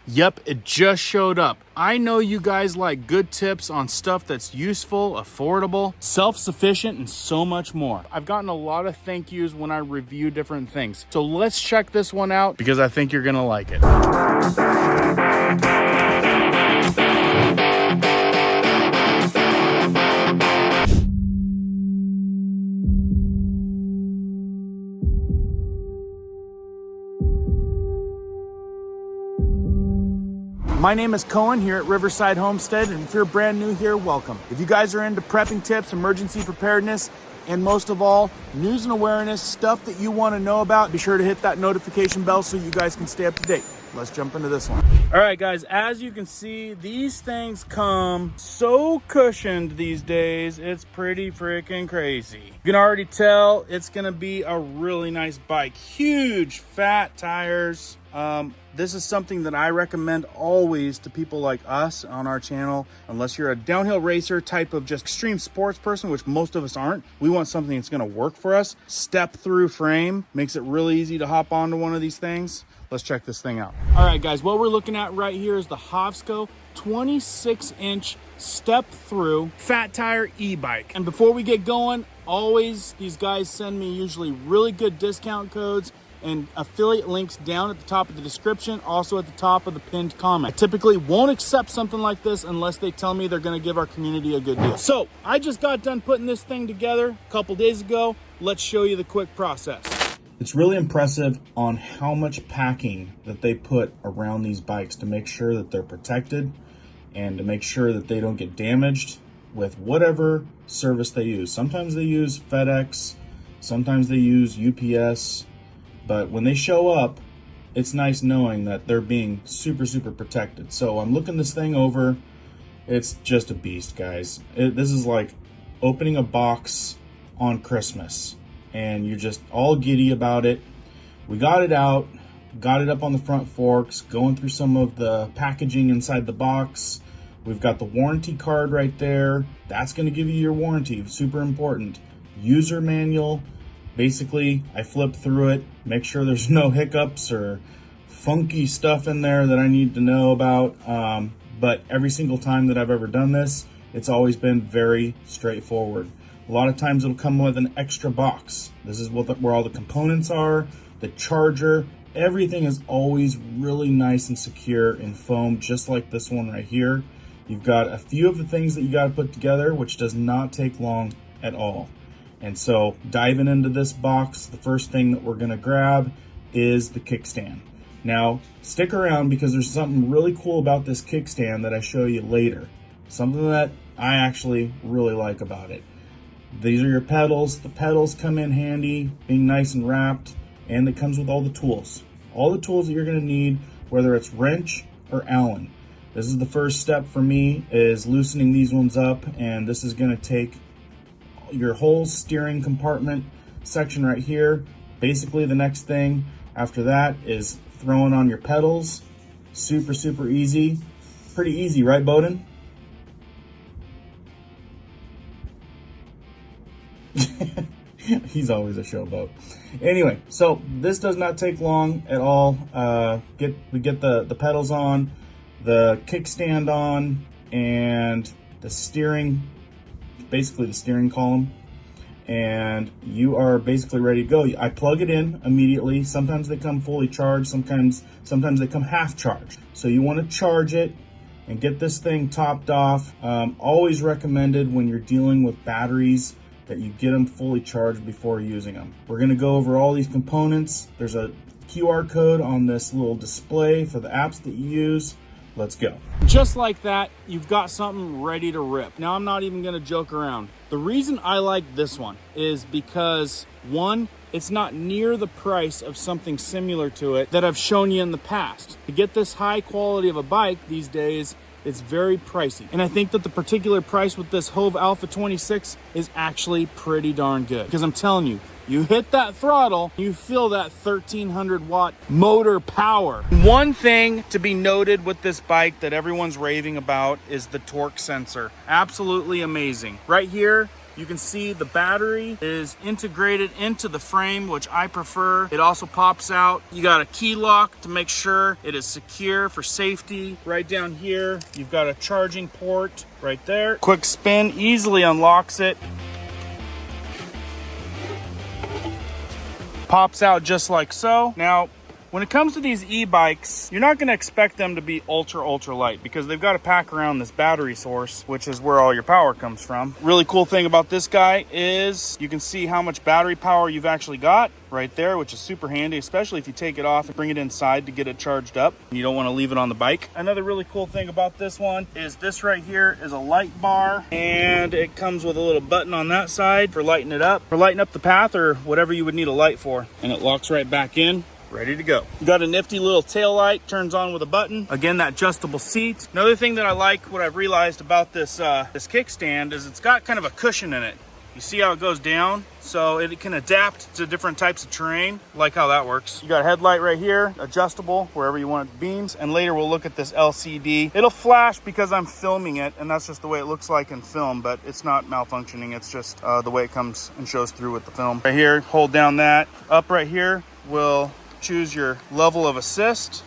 Yep, it just showed up. I know you guys like good tips on stuff that's useful, affordable, self-sufficient, and so much more. I've gotten a lot of thank yous when I review different things. So let's check this one out because I think you're gonna like it. My name is Cohen here at Riverside Homestead, and if you're brand new here, welcome. If you guys are into prepping tips, emergency preparedness, and most of all, news and awareness, stuff that you want to know about, be sure to hit that notification bell so you guys can stay up to date. Let's jump into this one. All right, guys, as you can see, these things come so cushioned these days, it's pretty freaking crazy. You can already tell it's gonna be a really nice bike. Huge, fat tires. This is something that I recommend always to people like us on our channel. Unless you're a downhill racer type of just extreme sports person, which most of us aren't, we want something that's gonna work for us. Step through frame makes it really easy to hop onto one of these things. Let's check this thing out. All right, guys, what we're looking at right here is the Hovsko 26-inch step through fat tire e-bike. And before we get going, always these guys send me usually really good discount codes and affiliate links down at the top of the description, also at the top of the pinned comment. I typically won't accept something like this unless they tell me they're gonna give our community a good deal. So I just got done putting this thing together a couple days ago. Let's show you the quick process. It's really impressive on how much packing that they put around these bikes to make sure that they're protected and to make sure that they don't get damaged with whatever service they use. Sometimes they use FedEx, sometimes they use UPS, but when they show up, it's nice knowing that they're being super, super protected. So I'm looking this thing over. It's just a beast, guys. This is like opening a box on Christmas and you're just all giddy about it. We got it out, got it up on the front forks, going through some of the packaging inside the box. We've got the warranty card right there. That's gonna give you your warranty, super important. User manual. Basically, I flip through it, make sure there's no hiccups or funky stuff in there that I need to know about. But every single time that I've ever done this, it's always been very straightforward. A lot of times it'll come with an extra box. This is where all the components are, the charger, everything is always really nice and secure in foam, just like this one right here. You've got a few of the things that you got to put together, which does not take long at all. And so diving into this box, the first thing that we're gonna grab is the kickstand. Now, stick around because there's something really cool about this kickstand that I show you later. Something that I actually really like about it. These are your pedals. The pedals come in handy, being nice and wrapped, and it comes with all the tools. All the tools that you're gonna need, whether it's wrench or Allen. This is the first step for me, is loosening these ones up, and this is gonna take your whole steering compartment section right here. Basically, the next thing after that is throwing on your pedals. Super, super easy. Pretty easy, right, Bowden? He's always a showboat. Anyway, so this does not take long at all. We get the pedals on, the kickstand on, and the steering, basically the steering column, and you are basically ready to go. I plug it in immediately. Sometimes they come fully charged, sometimes they come half charged. So you want to charge it and get this thing topped off. Always recommended when you're dealing with batteries that you get them fully charged before using them. We're gonna go over all these components. There's a QR code on this little display for the apps that you use. Let's go. Just like that, you've got something ready to rip. Now, I'm not even gonna joke around. The reason I like this one is because, one, it's not near the price of something similar to it that I've shown you in the past. To get this high quality of a bike these days, it's very pricey. And I think that the particular price with this HOV Alpha 26 is actually pretty darn good. Because I'm telling you, you hit that throttle, you feel that 1300 watt motor power. One thing to be noted with this bike that everyone's raving about is the torque sensor. Absolutely amazing. Right here, You can see the battery is integrated into the frame, which I prefer. It also pops out. You got a key lock to make sure it is secure for safety. Right down here, you've got a charging port right there. Quick spin easily unlocks it. Pops out just like so. Now, when it comes to these e-bikes, you're not going to expect them to be ultra light because they've got to pack around this battery source, which is where all your power comes from. Really cool thing about this guy is you can see how much battery power you've actually got right there, which is super handy, especially if you take it off and bring it inside to get it charged up. You don't want to leave it on the bike. Another really cool thing about this one is this right here is a light bar, and it comes with a little button on that side for lighting it up, for lighting up the path or whatever you would need a light for. And it locks right back in. Ready to go. Got a nifty little tail light, turns on with a button. Again, that adjustable seat. Another thing that I like, what I've realized about this this kickstand is it's got kind of a cushion in it. You see how it goes down? So it can adapt to different types of terrain. Like how that works. You got a headlight right here, adjustable wherever you want it beams. And later we'll look at this LCD. It'll flash because I'm filming it, and that's just the way it looks like in film, but it's not malfunctioning. It's just the way it comes and shows through with the film. Right here, hold down that. Up right here will choose your level of assist,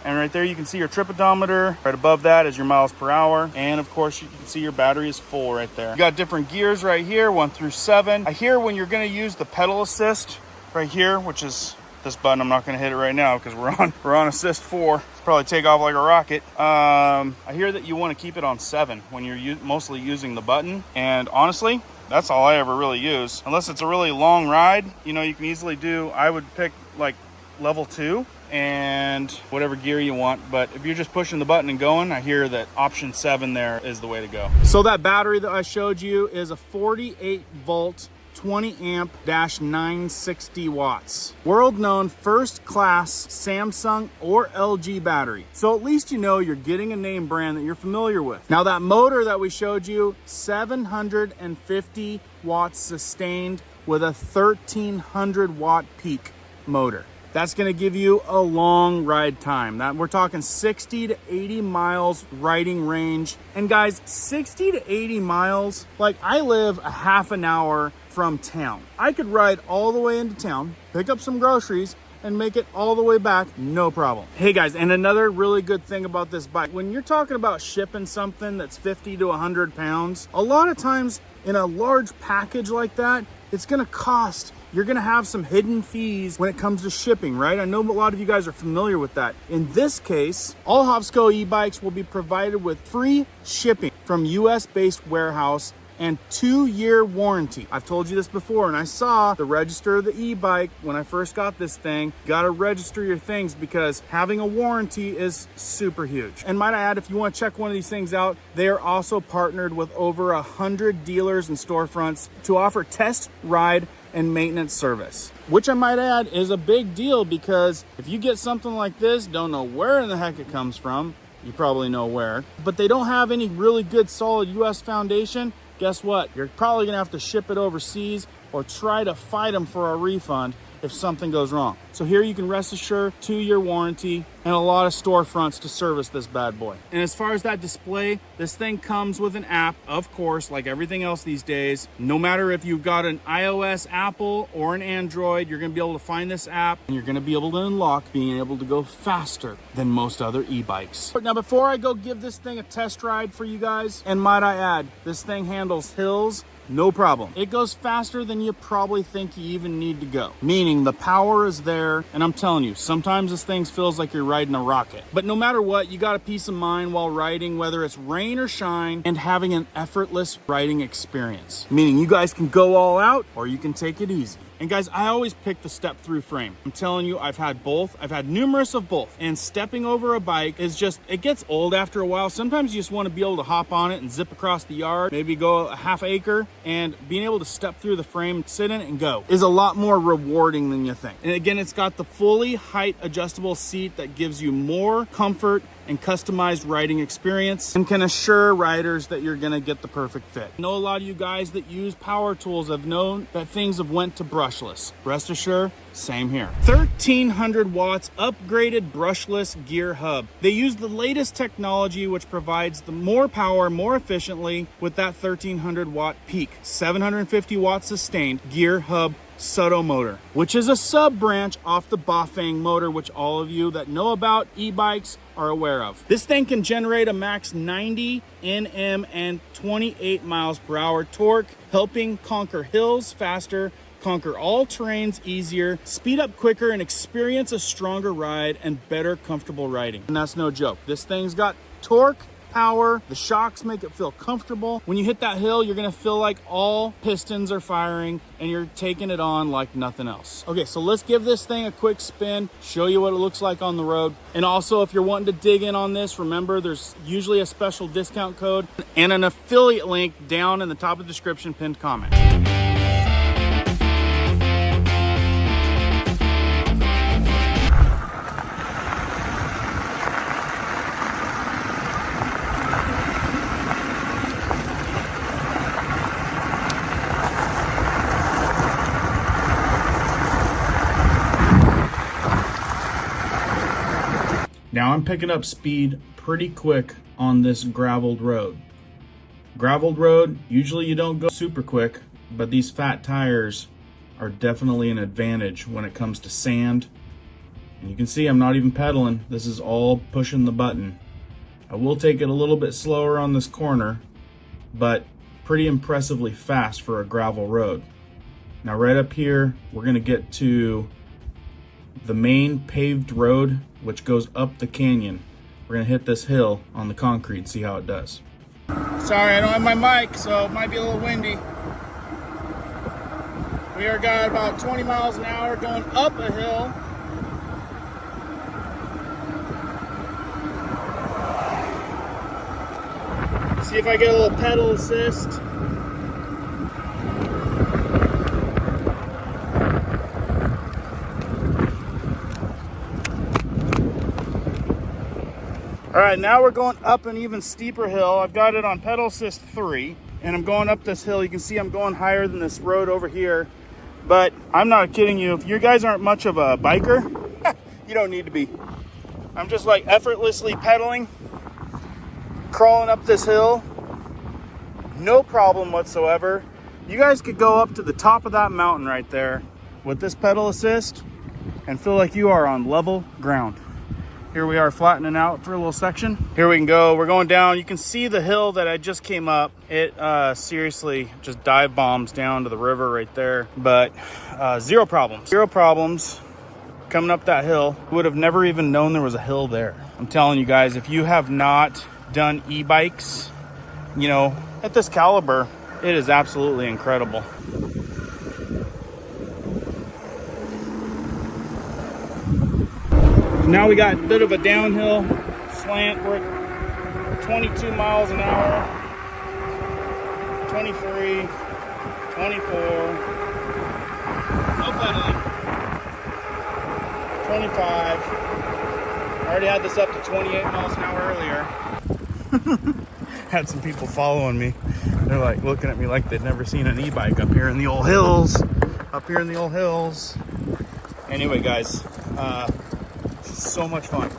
and right there you can see your trip odometer. Right above that is your miles per hour, and of course you can see your battery is full right there. You got different gears right here, 1 through 7. I hear when you're going to use the pedal assist right here, which is this button, I'm not going to hit it right now because we're on assist 4. Probably take off like a rocket. I hear that you want to keep it on 7 when you're mostly using the button, and honestly, that's all I ever really use. Unless it's a really long ride, you know, you can easily do, I would pick like level 2 and whatever gear you want. But if you're just pushing the button and going, I hear that option 7 there is the way to go. So that battery that I showed you is a 48 volt 20 amp dash 960 watts. World known first class Samsung or LG battery. So at least you know you're getting a name brand that you're familiar with. Now that motor that we showed you, 750 watts sustained with a 1300 watt peak motor. That's going to give you a long ride time. That we're talking 60 to 80 miles riding range. And guys, 60 to 80 miles, like I live a half an hour from town. I could ride all the way into town, pick up some groceries, and make it all the way back, no problem. Hey guys, and another really good thing about this bike, when you're talking about shipping something that's 50 to 100 pounds, a lot of times in a large package like that, it's gonna cost, you're gonna have some hidden fees when it comes to shipping, right? I know a lot of you guys are familiar with that. In this case, all Hovsko e-bikes will be provided with free shipping from US-based warehouse and 2-year warranty. I've told you this before, and I saw the register of the e-bike when I first got this thing. You gotta register your things because having a warranty is super huge. And might I add, if you want to check one of these things out, they are also partnered with over 100 dealers and storefronts to offer test, ride, and maintenance service, which I might add is a big deal because if you get something like this, don't know where in the heck it comes from, you probably know where, but they don't have any really good solid US foundation, guess what? You're probably gonna have to ship it overseas or try to fight them for a refund if something goes wrong. So here you can rest assured, 2-year warranty and a lot of storefronts to service this bad boy. And as far as that display, this thing comes with an app, of course, like everything else these days. No matter if you've got an iOS, Apple, or an Android, you're gonna be able to find this app and you're gonna be able to unlock being able to go faster than most other e-bikes. Now, before I go give this thing a test ride for you guys, and might I add, this thing handles hills, no problem. It goes faster than you probably think you even need to go. Meaning the power is there, and I'm telling you, sometimes this thing feels like you're riding a rocket. But no matter what, you got a peace of mind while riding, whether it's rain or shine, and having an effortless riding experience. Meaning you guys can go all out, or you can take it easy. And guys, I always pick the step-through frame. I'm telling you, I've had both. I've had numerous of both. And stepping over a bike is just, it gets old after a while. Sometimes you just want to be able to hop on it and zip across the yard, maybe go a half acre, and being able to step through the frame, sit in it and go is a lot more rewarding than you think. And again, it's got the fully height adjustable seat that gives you more comfort and customized riding experience and can assure riders that you're gonna get the perfect fit. I know a lot of you guys that use power tools have known that things have went to brush brushless. Rest assured, same here. 1300 watts upgraded brushless gear hub. They use the latest technology which provides the more power more efficiently with that 1300 watt peak. 750 watts sustained gear hub Soto motor, which is a sub branch off the Bafang motor, which all of you that know about e-bikes are aware of. This thing can generate a max 90 Nm and 28 miles per hour torque, helping conquer hills faster, conquer all terrains easier, speed up quicker, and experience a stronger ride and better comfortable riding. And that's no joke. This thing's got torque, power, the shocks make it feel comfortable. When you hit that hill, you're gonna feel like all pistons are firing and you're taking it on like nothing else. Okay, so let's give this thing a quick spin, show you what it looks like on the road. And also, if you're wanting to dig in on this, remember there's usually a special discount code and an affiliate link down in the top of the description, pinned comment. Now I'm picking up speed pretty quick on this graveled road. Graveled road, usually you don't go super quick, but these fat tires are definitely an advantage when it comes to sand. And you can see I'm not even pedaling. This is all pushing the button. I will take it a little bit slower on this corner, but pretty impressively fast for a gravel road. Now right up here, we're gonna get to the main paved road, which goes up the canyon. We're gonna hit this hill on the concrete, see how it does. Sorry, I don't have my mic, so it might be a little windy. We are got about 20 miles an hour going up a hill. See if I get a little pedal assist. All right, now we're going up an even steeper hill. I've got it on pedal assist 3, and I'm going up this hill. You can see I'm going higher than this road over here, but I'm not kidding you. If you guys aren't much of a biker, you don't need to be. I'm just like effortlessly pedaling, crawling up this hill, no problem whatsoever. You guys could go up to the top of that mountain right there with this pedal assist and feel like you are on level ground. Here we are flattening out for a little section. Here we can go. We're going down. You can see the hill that I just came up. It seriously just dive bombs down to the river right there. But zero problems. Zero problems coming up that hill. Would have never even known there was a hill there. I'm telling you guys, if you have not done e-bikes, you know, at this caliber, it is absolutely incredible. Now we got a bit of a downhill slant. We're at 22 miles an hour, 23, 24, no pedaling, 25. I already had this up to 28 miles an hour earlier. Had some people following me. They're like looking at me like they'd never seen an e-bike up here in the old hills. Anyway, guys, so much fun.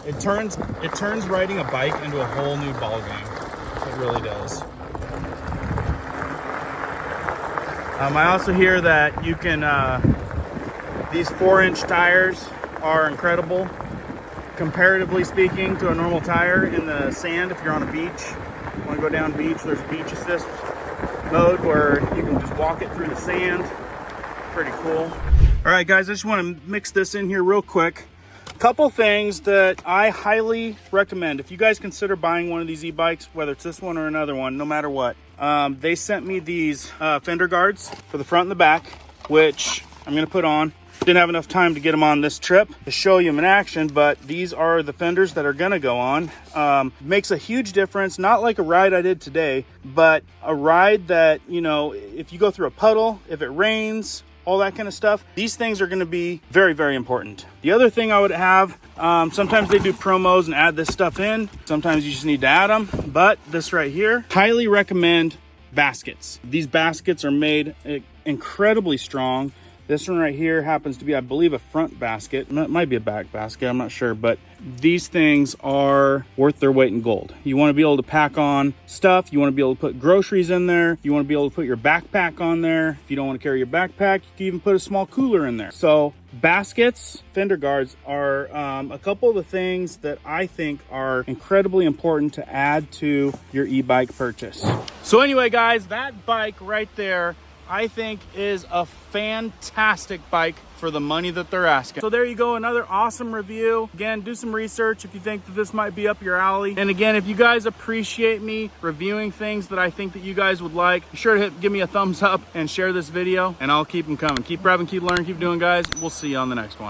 It turns riding a bike into a whole new ball game. It really does. I also hear that you can these 4-inch tires are incredible comparatively speaking to a normal tire in the sand. If you're on a beach, you want to go down beach, there's beach assist mode where you can just walk it through the sand. Pretty cool. All right, guys, I just want to mix this in here real quick. Couple things that I highly recommend if you guys consider buying one of these e-bikes, whether it's this one or another one, no matter what. They sent me these fender guards for the front and the back, which I'm gonna put on. Didn't have enough time to get them on this trip to show you them in action, but these are the fenders that are gonna go on. Makes a huge difference, not like a ride I did today, but a ride that, you know, if you go through a puddle, if it rains, all that kind of stuff, these things are going to be very, very important. The other thing I would have, sometimes they do promos and add this stuff in. Sometimes you just need to add them, but this right here, highly recommend baskets. These baskets are made incredibly strong. This one right here happens to be, I believe, a front basket. It might be a back basket, I'm not sure, but these things are worth their weight in gold. You want to be able to pack on stuff. You want to be able to put groceries in there. You want to be able to put your backpack on there. If you don't want to carry your backpack, you can even put a small cooler in there. So baskets, fender guards are a couple of the things that I think are incredibly important to add to your e-bike purchase. So anyway, guys, that bike right there, I think is a fantastic bike for the money that they're asking. So there you go, another awesome review. Again, do some research if you think that this might be up your alley. And again, if you guys appreciate me reviewing things that I think that you guys would like, be sure to give me a thumbs up and share this video, and I'll keep them coming. Keep prepping, keep learning, keep doing, guys. We'll see you on the next one.